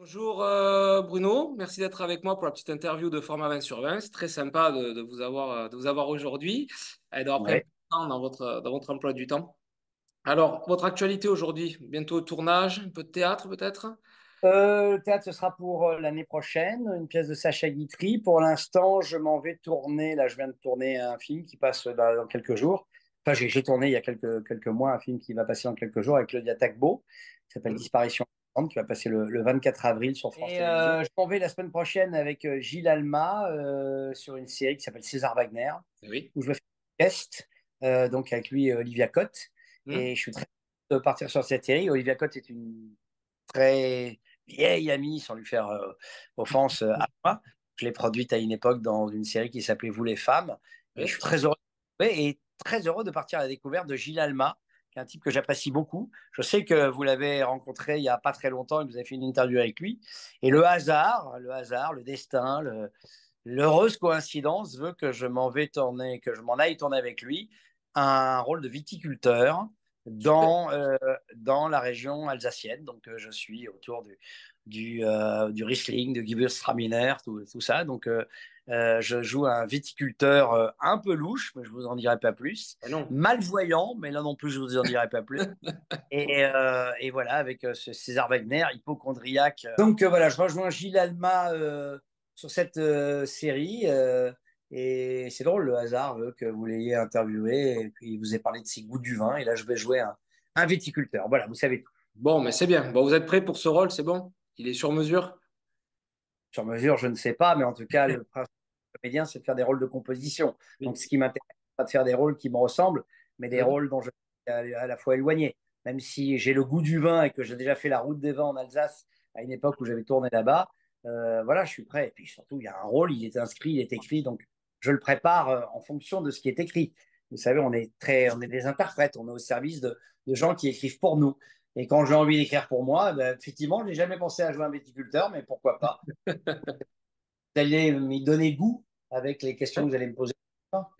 Bonjour Bruno, merci d'être avec moi pour la petite interview de Format 20 sur 20. C'est très sympa de vous avoir aujourd'hui et d'avoir pris un peu Ouais. de temps dans votre emploi du temps. Alors, votre actualité aujourd'hui, bientôt tournage, un peu de théâtre peut-être? Le théâtre, ce sera pour l'année prochaine, une pièce de Sacha Guitry. Pour l'instant, je m'en vais tourner. Là, je viens de tourner un film qui passe dans quelques jours. Enfin, j'ai tourné il y a quelques mois un film qui va passer dans quelques jours avec Claudia Tagbo, qui s'appelle Mhm. Disparition, qui va passer le 24 avril sur France Télévisions. Je m'en vais la semaine prochaine avec Gilles Alma sur une série qui s'appelle César Wagner, Oui. où je vais faire un guest, donc avec lui, Olivia Cotte. Et Mhm. je suis très heureux de partir sur cette série. Olivia Cotte est une très vieille amie, sans lui faire offense à moi. Je l'ai produite à une époque dans une série qui s'appelait Vous les femmes. Et je Oui. suis très heureux, et très heureux de partir à la découverte de Gilles Alma, qui est un type que j'apprécie beaucoup. Je sais que vous l'avez rencontré il n'y a pas très longtemps et que vous avez fait une interview avec lui. Et le destin, l'heureuse coïncidence veut que je m'en vais tourner, que je m'en aille tourner avec lui un rôle de viticulteur Super. dans la région alsacienne. Donc, je suis autour du Riesling, du Gewürztraminer, tout ça. Donc, je joue un viticulteur un peu louche, mais je vous en dirai pas plus. Ah non. Malvoyant, mais là non plus, je vous en dirai pas plus. Et voilà, avec ce César Wagner, hypochondriaque. Donc voilà, je rejoins Gilles Alma sur cette série. Et c'est drôle, le hasard veut que vous l'ayez interviewé et puis il vous ait parlé de ses goûts du vin. Et là, je vais jouer un viticulteur. Voilà, vous savez tout. Bon, mais c'est bien. Bon, vous êtes prêt pour ce rôle, c'est bon? Il est sur mesure? Sur mesure, je ne sais pas, mais en tout cas, le principe du comédien, c'est de faire des rôles de composition. Donc, Oui. ce qui m'intéresse, c'est pas de faire des rôles qui me ressemblent, mais des Mhm. rôles dont je suis à la fois éloigné. Même si j'ai le goût du vin et que j'ai déjà fait la route des vins en Alsace à une époque où j'avais tourné là-bas, voilà, je suis prêt. Et puis surtout, il y a un rôle, il est inscrit, il est écrit, donc je le prépare en fonction de ce qui est écrit. Vous savez, on est des interprètes, on est au service de gens qui écrivent pour nous. Et quand j'ai envie d'écrire pour moi, ben, effectivement, je n'ai jamais pensé à jouer un viticulteur, mais pourquoi pas? Vous allez m'y donner goût avec les questions que vous allez me poser.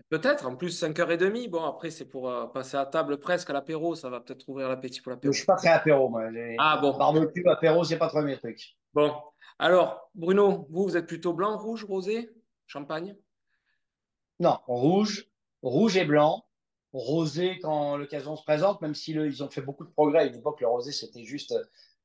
Peut-être, en plus 5h30. Bon, après, c'est pour passer à table presque à l'apéro. Ça va peut-être ouvrir l'appétit pour Mais je l'apéro. suis pas très apéro, moi. Ah bon. Barbecue, apéro, c'est pas trop mes trucs. Bon. Alors, Bruno, vous êtes plutôt blanc, rouge, rosé, champagne? Non, rouge, rouge et blanc, rosé quand l'occasion se présente, même si ils ont fait beaucoup de progrès. À une époque, le rosé, c'était juste,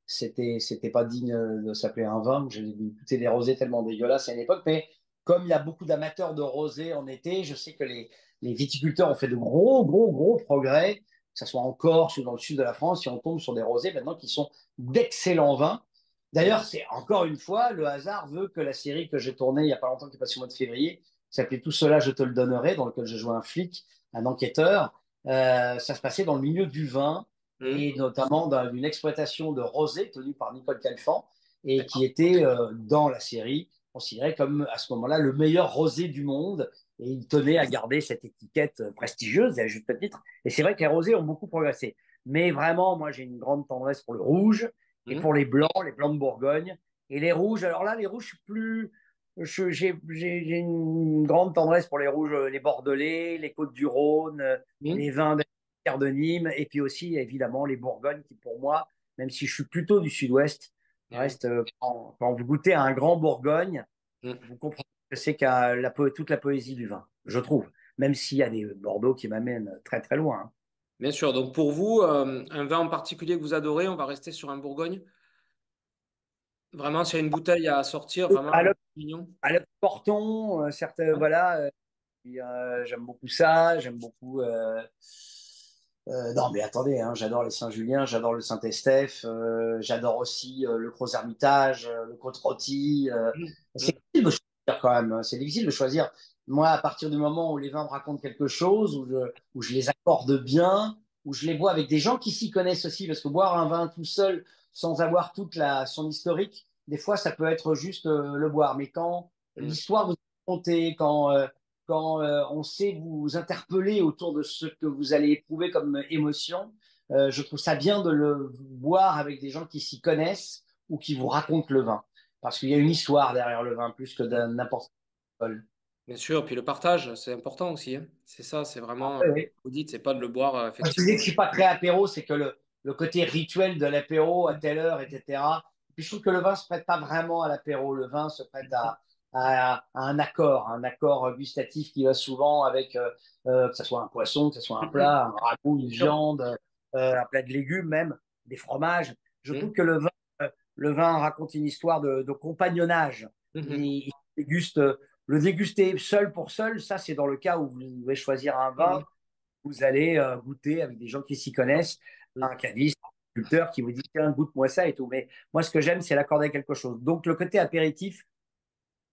c'était pas digne de s'appeler un vin. J'ai goûté des rosés tellement dégueulasses à une époque, mais comme il y a beaucoup d'amateurs de rosé en été, je sais que les viticulteurs ont fait de gros progrès, que ce soit en Corse ou dans le sud de la France, si on tombe sur des rosés maintenant qui sont d'excellents vins. Oui. D'ailleurs, c'est encore une fois, le hasard veut que la série que j'ai tournée il n'y a pas longtemps, qui est passée au mois de février, qui s'appelait Tout cela, je te le donnerai, dans lequel je jouais un flic, un enquêteur. Ça se passait dans le milieu du vin Mhm. et notamment d'une exploitation de rosé tenue par Nicole Calfan et qui D'accord. était dans la série considéré comme à ce moment-là le meilleur rosé du monde. Et il tenait à garder cette étiquette prestigieuse, et à juste titre. Et c'est vrai que les rosés ont beaucoup progressé. Mais vraiment, moi, j'ai une grande tendresse pour le rouge et Mhm. pour les blancs de Bourgogne. Et les rouges, alors là, les rouges, je suis plus, j'ai une grande tendresse pour les rouges, les Bordelais, les Côtes-du-Rhône, Mhm. les vins de Pierre de Nîmes, et puis aussi, évidemment, les Bourgognes, qui pour moi, même si je suis plutôt du sud-ouest, Eh oui. reste, quand vous goûtez à un grand Bourgogne, Mhm. vous comprenez que c'est toute la poésie du vin, je trouve, même s'il y a des Bordeaux qui m'amènent très très loin, hein. Bien sûr. Donc pour vous, un vin en particulier que vous adorez, on va rester sur un Bourgogne. Vraiment, s'il y a une bouteille à sortir, vraiment À un l'Oc- mignon. à l'Oc-Porton, certains, Ouais. voilà, puis, j'aime beaucoup ça, j'aime beaucoup. Non, mais attendez, hein, j'adore les Saint-Julien, j'adore le Saint-Estèphe, j'adore aussi le Gros-Hermitage, le Côte-Rôti. Mhm. C'est Mhm. difficile de choisir quand même, hein, c'est difficile de choisir. Moi, à partir du moment où les vins me racontent quelque chose, où je les accorde bien, où je les bois avec des gens qui s'y connaissent aussi, parce que boire un vin tout seul, sans avoir son historique, des fois, ça peut être juste le boire. Mais quand Mhm. l'histoire vous est racontée, quand on sait vous interpeller autour de ce que vous allez éprouver comme émotion, je trouve ça bien de le boire avec des gens qui s'y connaissent ou qui vous racontent le vin. Parce qu'il y a une histoire derrière le vin, plus que Mhm. n'importe quel alcool. Bien sûr. Puis le partage, c'est important aussi, hein. C'est ça, c'est Ah, vraiment, oui, oui. vous dites, c'est pas de le boire, Moi, je disais effectivement. que je suis pas très apéro, c'est que le côté rituel de l'apéro à telle heure, etc., je trouve que le vin se prête pas vraiment à l'apéro. Le vin se prête à un accord gustatif qui va souvent avec, que ce soit un poisson, que ce soit un Mhm. plat, un ragoût, une Bien sûr. viande, un plat de légumes même, des fromages. Je trouve Mhm. que le vin raconte une histoire de compagnonnage. Mhm. Il déguste, le déguster seul pour seul, ça c'est dans le cas où vous devez choisir un vin, Mhm. vous allez goûter avec des gens qui s'y connaissent, Mhm. un caviste, un producteur qui vous dit tiens, goûte-moi ça et tout. Mais moi, ce que j'aime, c'est l'accorder quelque chose. Donc, le côté apéritif,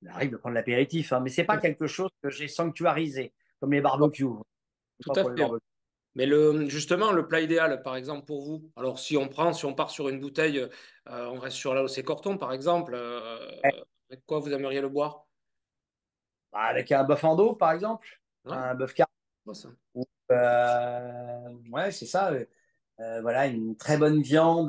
il arrive de prendre l'apéritif, hein, mais c'est pas quelque chose que j'ai sanctuarisé, comme les D'accord. barbecues. Tout Pas à pour les fait. barbecues. Mais justement, le plat idéal, par exemple, pour vous, alors si on part sur une bouteille, on reste sur l'AOC Corton, par exemple, avec quoi vous aimeriez le boire? Bah, avec un bœuf en dos, par exemple, Ouais, un bœuf carré. bon, ça. Ouais, c'est ça. Voilà, une très bonne viande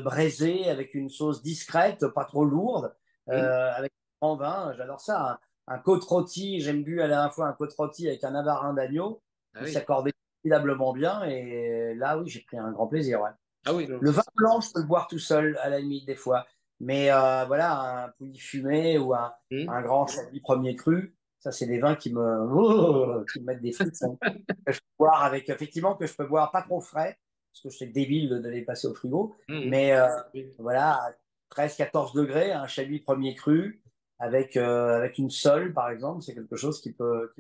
braisée avec une sauce discrète, pas trop lourde, Hmm. avec un grand vin. J'adore ça. Un côte rôti, j'aime bu à la dernière fois un côte rôti avec un navarin d'agneau Ah qui oui, s'accordait formidablement bien. Et là, oui, j'ai pris un grand plaisir. Ouais. ah oui, donc Le c'est vin ça. blanc, je peux le boire tout seul, à la limite, des fois. Mais voilà, un pouilly fumé ou Hmm. un grand chablis premier cru, ça, c'est des vins qui me mettent des frissons. Que je peux boire avec, effectivement, que je peux boire pas trop frais, parce que je sais débile de les passer au frigo. Hmm. Mais Oui. voilà, à 13-14 degrés, un chablis premier cru, avec une sole, par exemple, c'est quelque chose qui peut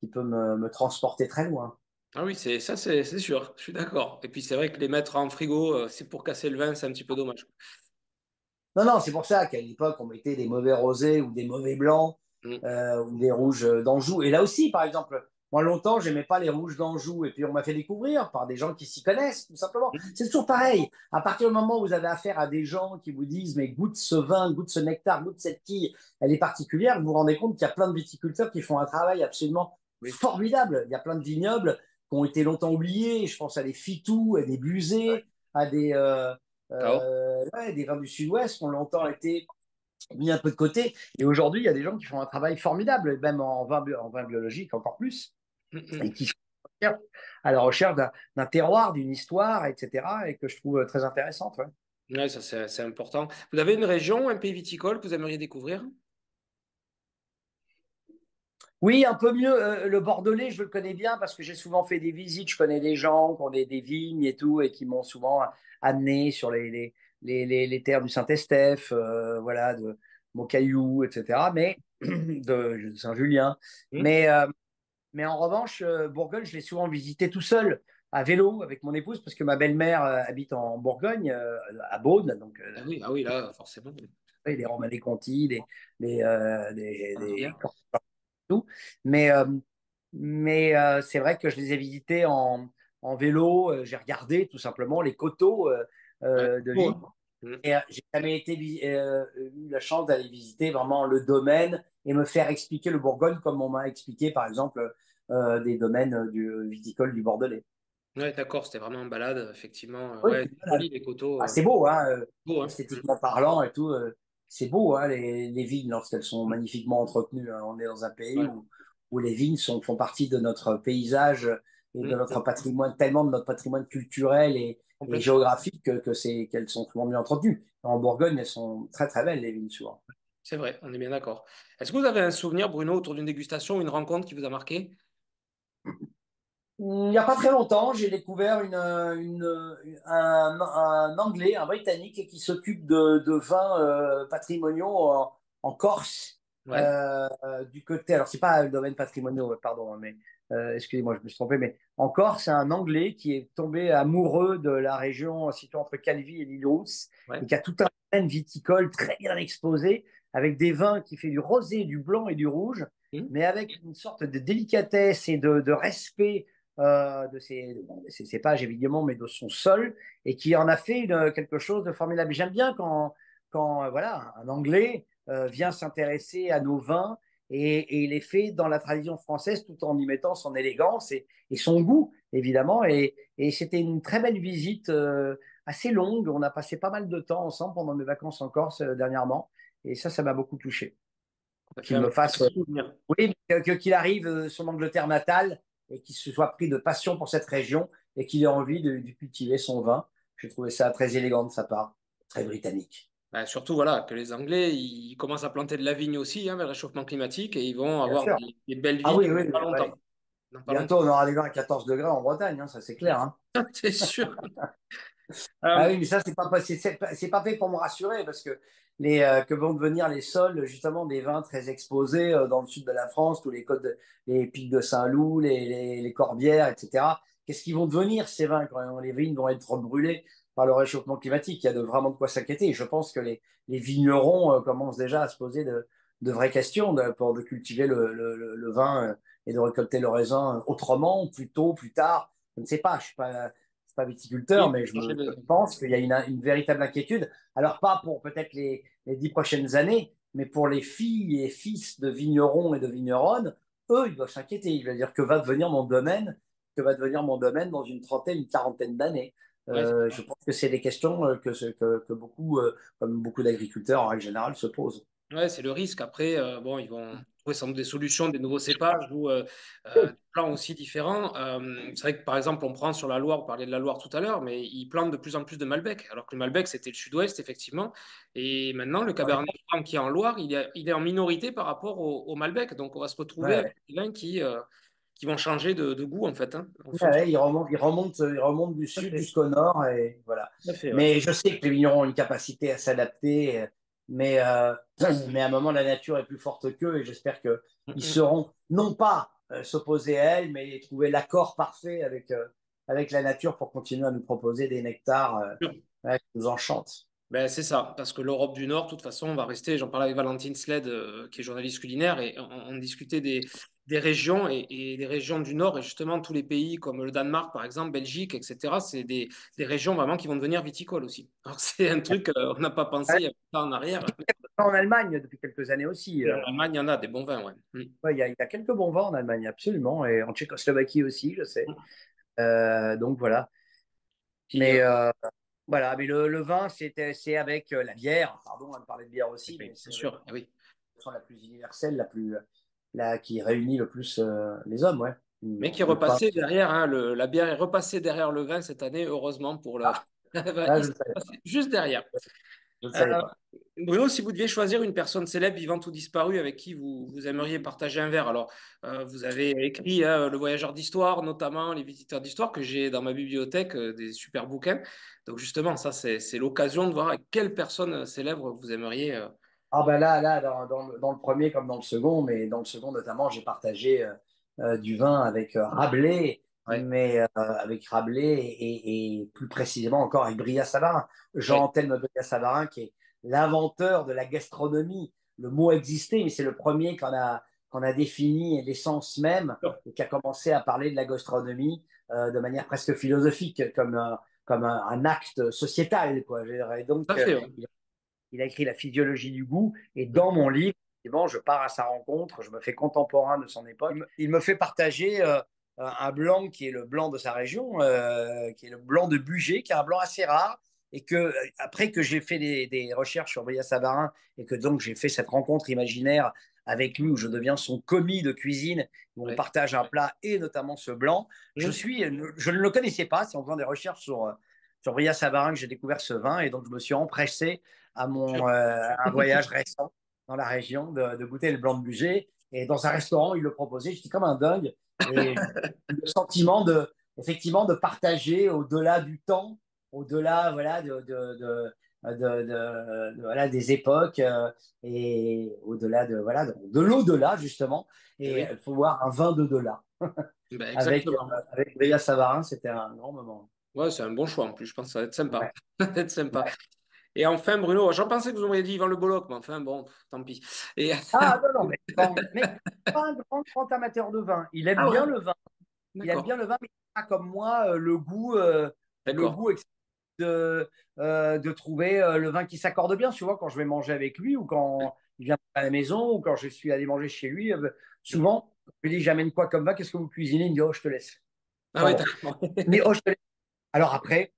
me transporter très loin. Ah oui, c'est sûr, je suis d'accord. Et puis c'est vrai que les mettre en frigo, c'est pour casser le vin, c'est un petit peu dommage. Non, non, c'est pour ça qu'à l'époque, on mettait des mauvais rosés ou des mauvais blancs Hmm. ou des rouges d'Anjou. Et là aussi, par exemple, moi, longtemps, j'aimais pas les rouges d'Anjou. Et puis, on m'a fait découvrir par des gens qui s'y connaissent, tout simplement. Hmm. C'est toujours pareil. À partir du moment où vous avez affaire à des gens qui vous disent, mais goûte ce vin, goûte ce nectar, goûte cette quille, elle est particulière, vous vous rendez compte qu'il y a plein de viticulteurs qui font un travail absolument Oui. formidable. Il y a plein de vignobles qui ont été longtemps oubliés. Je pense à des Fitou, à des Busé, à Cao. ouais, des vins du Sud-Ouest qui ont longtemps été mis un peu de côté. Et aujourd'hui, il y a des gens qui font un travail formidable, même en vin biologique encore plus, Hmm, hmm. et qui sont à la recherche d'un terroir, d'une histoire, etc., et que je trouve très intéressante. Ouais. Ouais, ça c'est important. Vous avez une région, un pays viticole que vous aimeriez découvrir? Oui, un peu mieux. Le Bordelais, je le connais bien parce que j'ai souvent fait des visites. Je connais des gens qui ont des vignes et tout, et qui m'ont souvent amené sur les terres du Saint-Estèphe, voilà, de Montcaillou, etc., mais de Saint-Julien. Hmm. Mais Mais en revanche, Bourgogne, je l'ai souvent visité tout seul, à vélo, avec mon épouse, parce que ma belle-mère habite en Bourgogne, à Beaune, donc Ah oui, là, forcément. les Romanée-Conti, Andrea. tout. Mais, euh, mais c'est vrai que je les ai visités en vélo. J'ai regardé tout simplement les coteaux Ouais. de Beau, vie. hein. Hmm. Et j'ai jamais eu la chance d'aller visiter vraiment le domaine et me faire expliquer le Bourgogne comme on m'a expliqué, par exemple, des domaines du viticole du Bordelais. Ouais, d'accord, c'était vraiment en balade, effectivement. Oui, Ouais, c'est c'est voilà. joli, les coteaux. Ah, c'est beau, hein, Beau, hein. Hmm. esthétiquement parlant et tout. C'est beau, hein, les vignes, lorsqu'elles sont magnifiquement entretenues, hein. On est dans un pays Ouais. où les vignes font partie de notre paysage et de Hmm. notre patrimoine, tellement de notre patrimoine culturel et Complètement. géographique qu'elles sont souvent bien entretenues. En Bourgogne, elles sont très très belles, les vignes, souvent. C'est vrai, on est bien d'accord. Est-ce que vous avez un souvenir, Bruno, autour d'une dégustation, une rencontre qui vous a marqué? Il n'y a pas très longtemps, j'ai découvert un Anglais, un Britannique qui s'occupe de vins patrimoniaux en Corse, Ouais. du côté. Alors, c'est pas le domaine patrimonial, pardon, hein, mais excusez-moi, je me suis trompé, mais en Corse, c'est un Anglais qui est tombé amoureux de la région située entre Calvi et l'Île-Rousse et Ouais. qui a tout un domaine viticole très bien exposé avec des vins qui fait du rosé, du blanc et du rouge, Hmm. mais avec une sorte de délicatesse et de respect de ses cépages évidemment, mais de son sol, et qui en a fait quelque chose de formidable. J'aime bien quand voilà, un Anglais vient s'intéresser à nos vins et il est fait dans la tradition française tout en y mettant son élégance et son goût, évidemment. Et c'était une très belle visite, assez longue. On a passé pas mal de temps ensemble pendant mes vacances en Corse dernièrement. Et ça m'a beaucoup touché. Ça fait Qu'il un me fasse souvenir. oui, qu'il arrive son Angleterre natale et qu'il se soit pris de passion pour cette région et qu'il ait envie de cultiver son vin. J'ai trouvé ça très élégant de sa part, très britannique. Ben, surtout, voilà, que les Anglais, ils commencent à planter de la vigne aussi, hein, avec le réchauffement climatique, et ils vont Bien avoir sûr. des belles Ah vignes oui, oui, dans pas ouais. longtemps. Dans pas longtemps, Bientôt, on aura des vins à 14 degrés en Bretagne, hein, ça c'est clair, hein. c'est sûr. Ah Euh, oui, mais ça, c'est pas fait pour me rassurer parce que que vont devenir les sols, justement, des vins très exposés dans le sud de la France, tous les les pics de Saint-Loup, les Corbières, etc. Qu'est-ce qu'ils vont devenir ces vins quand les vignes vont être brûlées par le réchauffement climatique? Il y a vraiment de quoi s'inquiéter. Et je pense que les vignerons commencent déjà à se poser de vraies questions de cultiver le vin et de récolter le raisin autrement, plus tôt, plus tard. Je ne sais pas, je suis pas viticulteur, oui, mais changer je de... pense qu'il y a une véritable inquiétude. Alors, pas pour peut-être les 10 prochaines années, mais pour les filles et fils de vignerons et de vigneronnes, eux, ils doivent s'inquiéter. Ils veulent dire que va devenir mon domaine, que va devenir mon domaine dans une trentaine, une quarantaine d'années. Ouais, Je pense que c'est des questions que beaucoup, comme beaucoup d'agriculteurs en règle générale, se posent. ouais, c'est le risque. Après, bon, ils vont trouver sans doute des solutions, des nouveaux cépages ou des plants aussi différents. C'est vrai que, par exemple, on prend sur la Loire, on parlait de la Loire tout à l'heure, mais ils plantent de plus en plus de Malbec. Alors que le Malbec, c'était le sud-ouest, effectivement. Et maintenant, le Cabernet Franc qui est en Loire, il est en minorité par rapport au Malbec. Donc, on va se retrouver avec Ouais, des vins qui vont changer de goût, en fait, hein, en fonction. ouais, ils remontent du Tout à sud fait, jusqu'au nord et voilà. tout à fait, ouais. Mais je sais que les vignerons ont une capacité à s'adapter, mais, mais à un moment, la nature est plus forte qu'eux et j'espère qu'ils Mm, sauront non pas s'opposer à elle, mais trouver l'accord parfait avec la nature pour continuer à nous proposer des nectars mm. ouais, qui nous enchantent. Ben, c'est ça, parce que l'Europe du Nord, de toute façon, on va rester. J'en parlais avec Valentine Sled, qui est journaliste culinaire, et on discutait des régions et des régions du Nord, et justement tous les pays comme le Danemark, par exemple, Belgique, etc. C'est des régions vraiment qui vont devenir viticoles aussi. Alors c'est un truc qu'on n'a pas pensé Ouais, il y a pas en arrière. en Allemagne depuis quelques années aussi. Et en Allemagne, il y en a des bons vins, ouais. Ouais, il y a quelques bons vins en Allemagne, absolument, et en Tchécoslovaquie aussi, je sais. Mm. Donc voilà. Puis, Mais voilà, mais le vin, c'est avec la bière. Pardon, on va parler de bière aussi, oui, mais c'est bien avec sûr, eh oui. la façon la plus universelle, qui réunit le plus les hommes, ouais. Mais qui est Le pain. repassé derrière, hein, la bière est repassée derrière le vin cette année, heureusement pour le. Ah, Il je s'est ne savais pas. passé juste derrière. Je ne Euh, savais pas. Bruno, si vous deviez choisir une personne célèbre, vivante ou disparue, avec qui vous aimeriez partager un verre, alors vous avez écrit hein, Le Voyageur d'Histoire, notamment Les Visiteurs d'Histoire, que j'ai dans ma bibliothèque, des super bouquins. Donc justement, ça, c'est l'occasion de voir avec quelle personne célèbre vous aimeriez. Ah ben là, dans le premier comme dans le second, mais dans le second notamment, j'ai partagé du vin avec Rabelais, Ouais, mais avec Rabelais et plus précisément encore avec Brillat-Savarin. ouais, Jean-Antelme Brillat-Savarin, qui est l'inventeur de la gastronomie. Le mot existait, mais c'est le premier qu'on a défini l'essence même et qui a commencé à parler de la gastronomie de manière presque philosophique, comme un acte sociétal, quoi. Et donc, tout à fait. Ouais. il a écrit La physiologie du goût. Et dans mon livre, effectivement, je pars à sa rencontre, je me fais contemporain de son époque. Il me fait partager un blanc qui est le blanc de sa région, qui est le blanc de Bugey, qui est un blanc assez rare. Et que, après que j'ai fait des recherches sur Brillat-Savarin et que donc j'ai fait cette rencontre imaginaire avec lui où je deviens son commis de cuisine, où on Ouais. partage un plat et notamment ce blanc, Mhm. je ne le connaissais pas. C'est en faisant des recherches sur Brillat-Savarin que j'ai découvert ce vin et donc je me suis empressé Sûr. un voyage récent dans la région de goûter le blanc de Bugey. Et dans un restaurant, il le proposait. J'étais comme un dingue. Et le sentiment effectivement, de partager au-delà du temps, au-delà voilà, voilà, des époques et au-delà voilà, de l'au-delà, justement. Eh Et oui, il faut voir un vin de delà. ben, exactement. Avec Bria Savarin, c'était un grand moment. Ouais, c'est un bon choix en plus. Je pense que ça va être sympa. Ouais, Ça va être sympa. ouais. Et enfin, Bruno, j'en pensais que vous auriez dit Yvan Le Bolloc, mais enfin, bon, tant pis. Et... Ah non, non, mais, bon, mais pas un grand amateur de vin. Il aime Ah ouais, bien le vin. Il aime bien d'accord. le vin, mais il n'a pas comme moi le D'accord. goût de trouver le vin qui s'accorde bien. Tu vois, quand je vais manger avec lui ou quand il vient à la maison ou quand je suis allé manger chez lui, souvent, je lui dis, j'amène quoi comme vin? Qu'est-ce que vous cuisinez? Il me dit, oh, je te laisse. Ah Enfin oui, bon, d'accord. il me dit, oh, je te laisse. Alors après,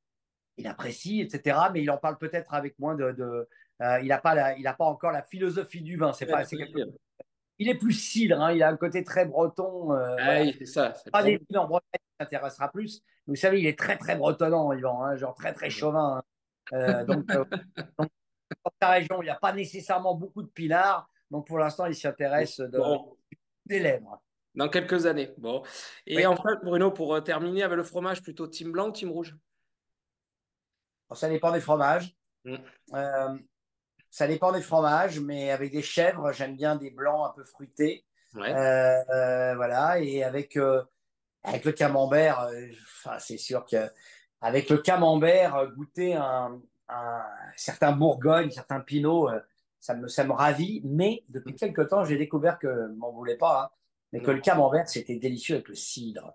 il apprécie, etc. Mais il en parle peut-être avec moins il n'a pas, il a pas encore la philosophie du vin. C'est Ouais, pas, le c'est quelque plaisir. il est plus cidre, hein, il a un côté très breton. Ah Voilà. oui, c'est ça, c'est le Pas des problème. vins en Bretagne qui s'intéressera plus. Vous savez, il est très, très bretonnant, Yvan, hein, genre très, très chauvin, hein. Donc, dans ta région, il n'y a pas nécessairement beaucoup de pinards. Donc, pour l'instant, il s'intéresse Bon, des lèvres. dans quelques années. Bon. Et Oui. enfin, Bruno, pour terminer avec le fromage, plutôt team blanc ou team rouge? Alors, ça dépend des fromages. Mm. Euh, Ça dépend des fromages, mais avec des chèvres, j'aime bien des blancs un peu fruités. Ouais. Voilà, et avec le camembert, enfin, c'est sûr que avec le camembert, goûter un certain Bourgogne, certain Pinot, ça me ravit. Mais depuis quelque temps, j'ai découvert que, m'en voulais pas, hein, mais que le Non. camembert, c'était délicieux avec le cidre.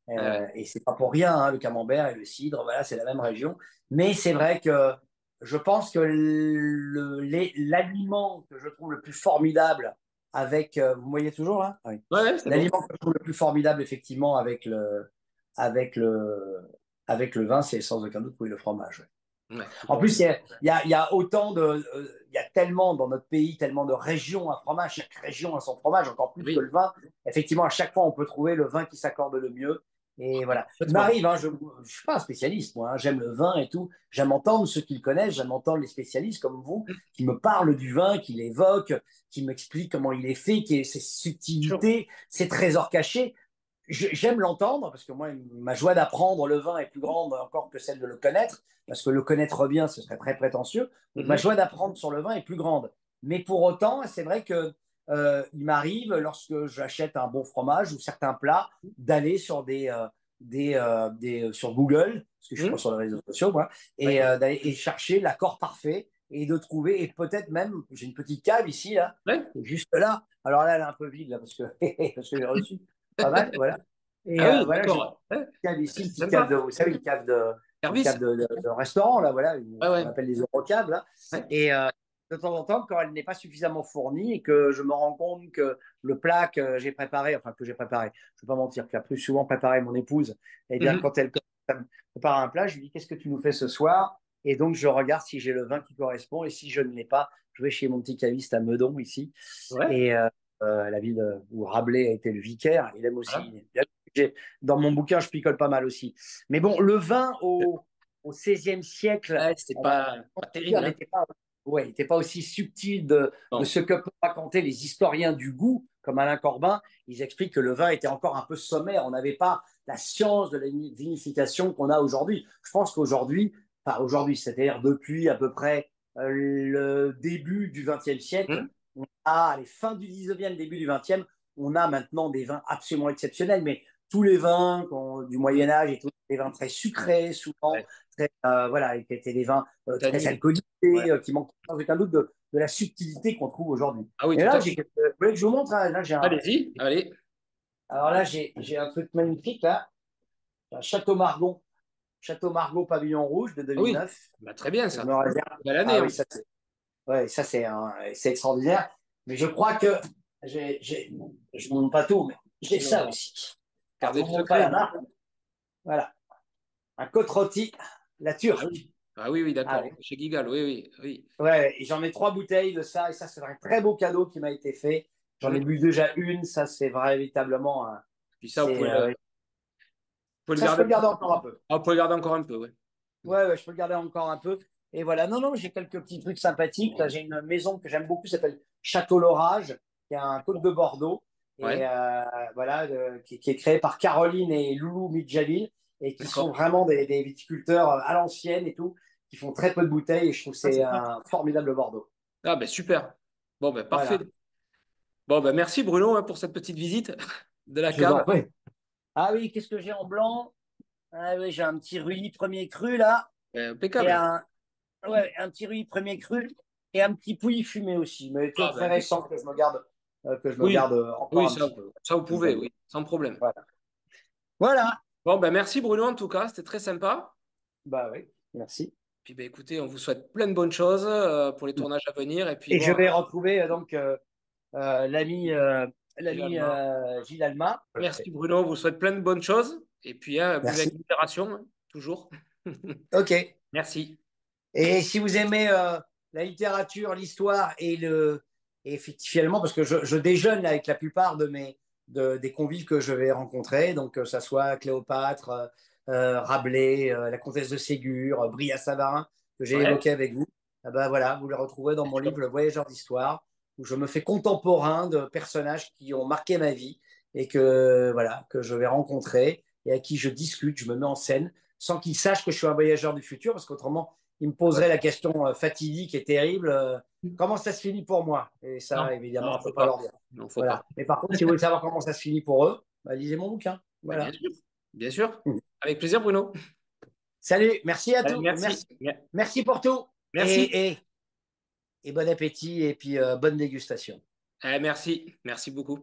Ah ouais. Et c'est pas pour rien, hein, le camembert et le cidre, voilà, c'est la même région. Mais c'est vrai que je pense que l'aliment que je trouve le plus formidable avec, vous me voyez toujours là? Oui. Ouais, ouais, c'est bon. L'aliment que je trouve le plus formidable, effectivement, avec le, avec le vin, c'est sans aucun doute, oui, le fromage. Ouais. Ouais. En plus, il y a autant il y a tellement dans notre pays, tellement de régions à fromage. Chaque région a son fromage, encore plus que Oui, le vin. Effectivement, à chaque fois, on peut trouver le vin qui s'accorde le mieux. Et voilà. Il complètement. m'arrive, hein, je ne suis pas un spécialiste, moi, hein, j'aime le vin et tout. J'aime entendre ceux qui le connaissent, j'aime entendre les spécialistes comme vous qui me parlent du vin, qui l'évoquent, qui m'expliquent comment il est fait, qui est ses Sûr. subtilités, ses trésors cachés. J'aime l'entendre parce que moi, ma joie d'apprendre le vin est plus grande encore que celle de le connaître, parce que le connaître bien, ce serait très prétentieux. Donc ma Mhm. joie d'apprendre sur le vin est plus grande. Mais pour autant, c'est vrai que il m'arrive, lorsque j'achète un bon fromage ou certains plats, d'aller sur sur Google, parce que je suis pas Mhm. sur les réseaux sociaux, moi, Ouais. et d'aller et chercher l'accord parfait et de trouver, et peut-être même, j'ai une petite cave ici, là, Ouais. juste là. Alors là, elle est un peu vide, là, parce que, parce que j'ai reçu pas mal, voilà. Et Ah oui, voilà, j'ai une d'accord. Ouais. cave ici, une C'est petite cave sympa. de, vous savez, une Service? cave de restaurant, là, voilà, Ouais, ce qu'on ouais. appelle des eurocaves, là. Ouais. Et de temps en temps, quand elle n'est pas suffisamment fournie et que je me rends compte que le plat que j'ai préparé, enfin que j'ai préparé, je ne vais pas mentir, que la plus souvent préparé mon épouse, eh bien, Mhm. quand elle prépare un plat, je lui dis, qu'est-ce que tu nous fais ce soir? Et donc, je regarde si j'ai le vin qui correspond. Et si je ne l'ai pas, je vais chez mon petit caviste à Meudon, ici. Ouais. Et la ville où Rabelais a été le vicaire. Il aime Voilà. aussi. Dans mon bouquin, je picole pas mal aussi. Mais bon, le vin au XVIe siècle, Ouais, c'était on va pas dire, terrible, hein. n'était pas, ouais, n'était pas aussi subtil de Non. ce que peuvent raconter les historiens du goût, comme Alain Corbin. Ils expliquent que le vin était encore un peu sommaire. On n'avait pas la science de la vinification qu'on a aujourd'hui. Je pense qu'aujourd'hui, enfin aujourd'hui, c'est-à-dire depuis à peu près le début du XXe siècle, Mhm. on a les fins du XIXe, début du XXe, on a maintenant des vins absolument exceptionnels, mais tous les vins du Mhm. Moyen Âge et tous des vins très sucrés, souvent Ouais. très, voilà, qui étaient des vins très Tannin. Ouais. alcoolisés, qui manquent sans aucun doute de la subtilité qu'on trouve aujourd'hui. Ah oui, Et tout là, à fait. vous voulez que je vous montre, hein, Allez-y, allez. alors là, j'ai un truc magnifique là, un Château Margaux, Château Margaux Pavillon Rouge de Ah oui, 2009. bah, très bien Je ça. me réserve. Belle année Ah en oui, plus. ouais, c'est extraordinaire. Mais je crois que je ne montre pas tout, mais j'ai ça Non. aussi. Alors, je Gardez ne le vous montre pas secret. la marque. Voilà, un côte rôti, la Ah oui. Turque. Ah oui, oui, Ah d'accord. oui. Chez Gigal, oui, oui, oui. Ouais, et j'en ai 3 bouteilles de ça, et ça, c'est un très beau cadeau qui m'a été fait. J'en ai Mhm. bu déjà une, ça, c'est véritablement. Puis ça, C'est, vous pouvez le ça, je peux garder. le garder encore un peu. Ah, vous pouvez le garder encore un peu, ouais. Ouais, ouais, je peux le garder encore un peu. Et voilà, non, non, j'ai quelques petits trucs sympathiques. Là, j'ai une maison que j'aime beaucoup, qui s'appelle Château l'Orage, qui est un côte de Bordeaux, et Ouais, voilà, qui est créé par Caroline et Loulou Midjalil, et qui sont d'accord. vraiment des viticulteurs à l'ancienne et tout, qui font très peu de bouteilles, et je trouve que Ah, c'est c'est ça. un formidable Bordeaux. Ah, ben super. Bon, ben parfait. Voilà, Bon, ben merci Bruno hein, pour cette petite visite de la je vous en cave. prie. Ah oui, qu'est-ce que j'ai en blanc? Ah oui, j'ai un petit Ruy premier cru là, et Impeccable. ouais, un petit Ruy premier cru, et un petit Pouilly fumé aussi, mais Ah, ben très récent impeccable. que je me Oui, garde encore oui, un petit peu. ça vous Comme pouvez, cadeau. oui, sans problème. Voilà. Voilà. Bon, ben merci Bruno en tout cas, c'était très sympa. Bah oui, merci. Puis ben écoutez, on vous souhaite plein de bonnes choses pour les tournages à venir. Et puis Et je bon, vais retrouver l'ami finalement, Gilles Alma. merci Bruno, on vous souhaite plein de bonnes choses. Et puis, buvez avec Merci. modération, hein, toujours. OK. Merci. Et si vous aimez la littérature, l'histoire et Et effectivement, parce que je déjeune avec la plupart des convives que je vais rencontrer, donc que ça soit Cléopâtre, Rabelais, la comtesse de Ségur, Bria Savarin, que j'ai Ouais. évoqué avec vous. Ah ben voilà, vous le retrouvez dans mon livre Le Voyageur d'Histoire, où je me fais contemporain de personnages qui ont marqué ma vie et que je vais rencontrer et à qui je discute, je me mets en scène, sans qu'ils sachent que je suis un voyageur du futur, parce qu'autrement, ils me Ah ouais. poseraient la question fatidique et terrible. Comment ça se finit pour moi? Et ça, Non, évidemment, non, je ne faut peux pas pas. leur dire. Non, faut pas. Voilà. Mais par contre, si vous voulez savoir comment ça se finit pour eux, bah, lisez mon bouquin. Mais bien Voilà. sûr, bien sûr. Mmh. Avec plaisir, Bruno. Salut, merci à Allez, tous. merci. Merci, merci pour tout. Merci. Et, et, et bon appétit et puis bonne dégustation. Merci. Merci beaucoup.